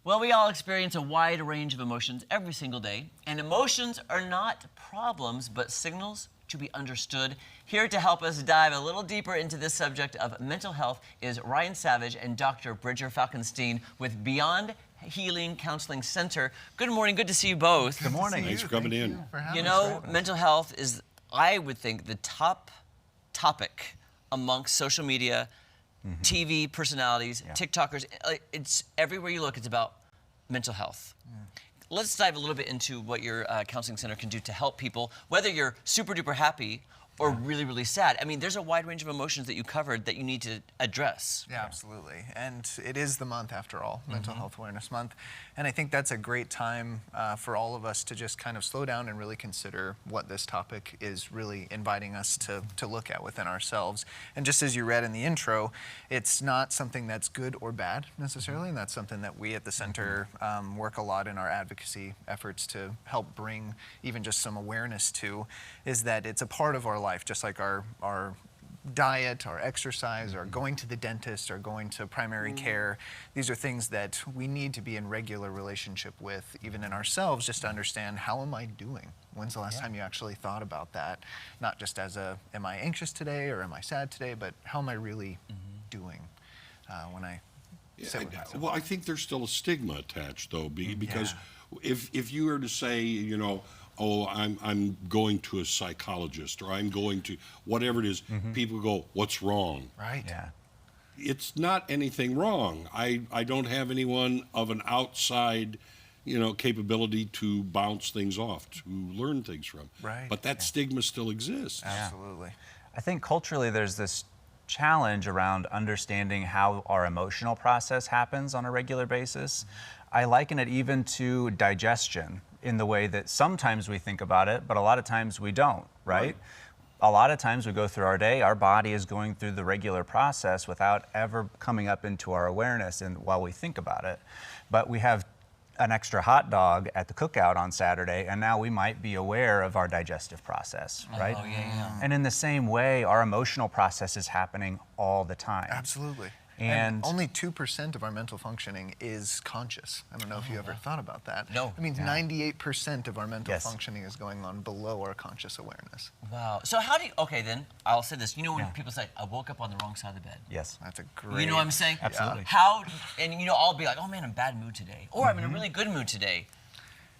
Well, we all experience a wide range of emotions every single day, and emotions are not problems, but signals to be understood. Here to help us dive a little deeper into this subject of mental health is Ryan Savage and Dr. Bridger Falkenstein with Beyond Healing Counseling Center. Good morning, good to see you both. Good morning. Thanks for coming in. You know, mental health is, I would think, the top topic amongst social media, TV personalities, TikTokers. It's everywhere you look, it's about mental health. Let's dive a little bit into what your counseling center can do to help people, whether you're super duper happy or really, really sad. I mean, there's a wide range of emotions that you covered that you need to address. Yeah, absolutely. And it is the month, after all, Mental Health Awareness Month. And I think that's a great time for all of us to just kind of slow down and really consider what this topic is really inviting us to look at within ourselves. And just as you read in the intro, it's not something that's good or bad necessarily, and that's something that we at the center work a lot in our advocacy efforts to help bring even just some awareness to, is that it's a part of our life, just like our diet, our exercise, or going to the dentist, or going to primary care. These are things that we need to be in regular relationship with, even in ourselves, just to understand, how am I doing? When's the last time you actually thought about that? Not just as a, am I anxious today, or am I sad today, but how am I really doing when I sit with myself? Well, I think there's still a stigma attached, though, because if you were to say, you know, oh, I'm going to a psychologist, or I'm going to whatever it is, people go, what's wrong? Right. Yeah. It's not anything wrong. I don't have anyone of an outside, you know, capability to bounce things off, to learn things from. Right. But that stigma still exists. Absolutely. I think culturally there's this challenge around understanding how our emotional process happens on a regular basis. I liken it even to digestion, in the way that sometimes we think about it, but a lot of times we don't, right? A lot of times we go through our day, our body is going through the regular process without ever coming up into our awareness and while we think about it. But we have an extra hot dog at the cookout on Saturday, and now we might be aware of our digestive process, right? Oh, yeah. And in the same way, our emotional process is happening all the time. Absolutely. And only 2% of our mental functioning is conscious. I don't know if you ever thought about that. No. It means 98% of our mental Yes. functioning is going on below our conscious awareness. Wow. So how do you, okay then, I'll say this. You know when people say, I woke up on the wrong side of the bed? Yes. That's a great... You know what I'm saying? Absolutely. How, and you know, I'll be like, oh man, I'm in a bad mood today. Or I'm in a really good mood today.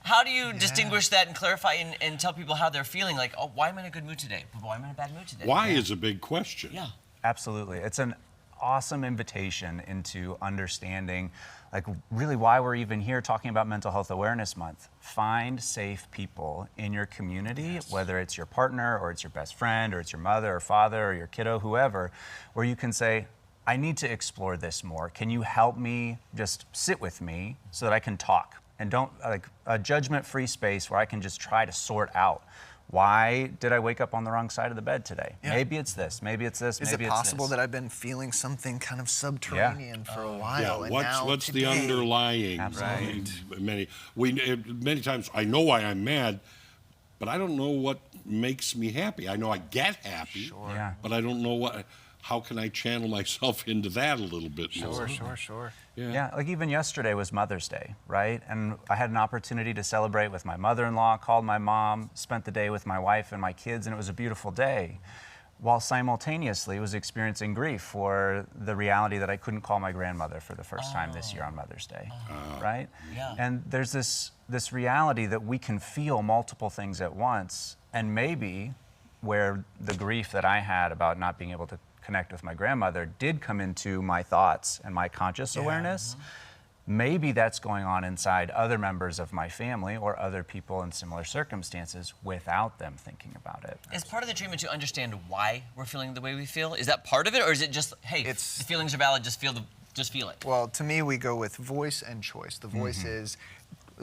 How do you distinguish that and clarify and tell people how they're feeling? Like, oh, why am I in a good mood today? But why am I in a bad mood today? Why is a big question. Yeah. Absolutely. It's an awesome invitation into understanding, like, really why we're even here talking about Mental Health Awareness Month. Find safe people in your community, whether it's your partner or it's your best friend or it's your mother or father or your kiddo, whoever, where you can say, I need to explore this more. Can you help me just sit with me so that I can talk? And don't, like, a judgment-free space where I can just try to sort out, why did I wake up on the wrong side of the bed today? Yeah. Maybe it's this, maybe it's this, Is maybe it it's possible this. that I've been feeling something kind of subterranean for a while? Yeah, and what's now the today- underlying? Absolutely. Many times I know why I'm mad, but I don't know what makes me happy. I know I get happy, Sure. Yeah. but I don't know what. How can I channel myself into that a little bit more? Sure. Yeah, like even yesterday was Mother's Day, right? And I had an opportunity to celebrate with my mother-in-law, called my mom, spent the day with my wife and my kids, and it was a beautiful day, while simultaneously was experiencing grief for the reality that I couldn't call my grandmother for the first time this year on Mother's Day, right? Yeah. And there's this reality that we can feel multiple things at once, and maybe where the grief that I had about not being able to connect with my grandmother did come into my thoughts and my conscious awareness, maybe that's going on inside other members of my family or other people in similar circumstances without them thinking about it. Is part of the treatment to understand why we're feeling the way we feel? Is that part of it, or is it just, hey, the feelings are valid, just feel it? Well, to me, we go with voice and choice. The voice is,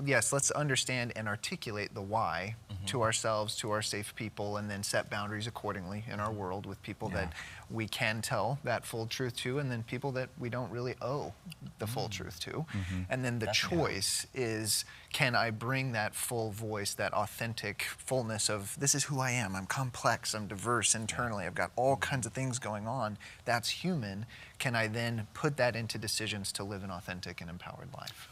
yes, let's understand and articulate the why to ourselves, to our safe people, and then set boundaries accordingly in our world with people that we can tell that full truth to, and then people that we don't really owe the full truth to. And then the choice is, can I bring that full voice, that authentic fullness of, this is who I am, I'm complex, I'm diverse internally, I've got all kinds of things going on, that's human. Can I then put that into decisions to live an authentic and empowered life?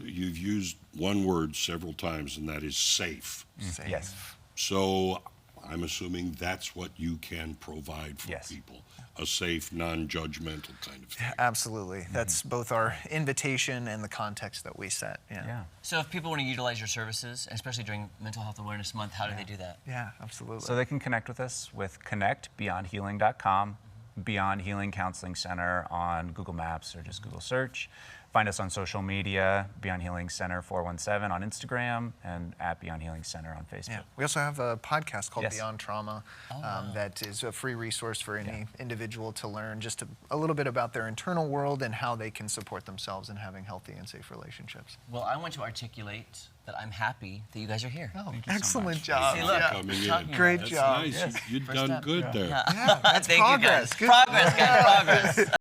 You've used one word several times, and that is safe. Safe. Yes. So I'm assuming that's what you can provide for Yes. people, a safe, non-judgmental kind of thing. Absolutely. That's both our invitation and the context that we set. Yeah. So if people want to utilize your services, especially during Mental Health Awareness Month, how do they do that? Yeah, absolutely. So they can connect with us with connectbeyondhealing.com, Beyond Healing Counseling Center on Google Maps or just Google search. Find us on social media, Beyond Healing Center 417 on Instagram and at Beyond Healing Center on Facebook. Yeah. We also have a podcast called Yes. Beyond Trauma that is a free resource for any individual to learn just a little bit about their internal world and how they can support themselves in having healthy and safe relationships. Well, I want to articulate that I'm happy that you guys are here. Oh, you so excellent much. job. See, look, Coming talking in. Great That's job. nice. Yes. You've First done step. good there. Yeah, that's Thank you, guys. progress. Good. Progress, guys, progress.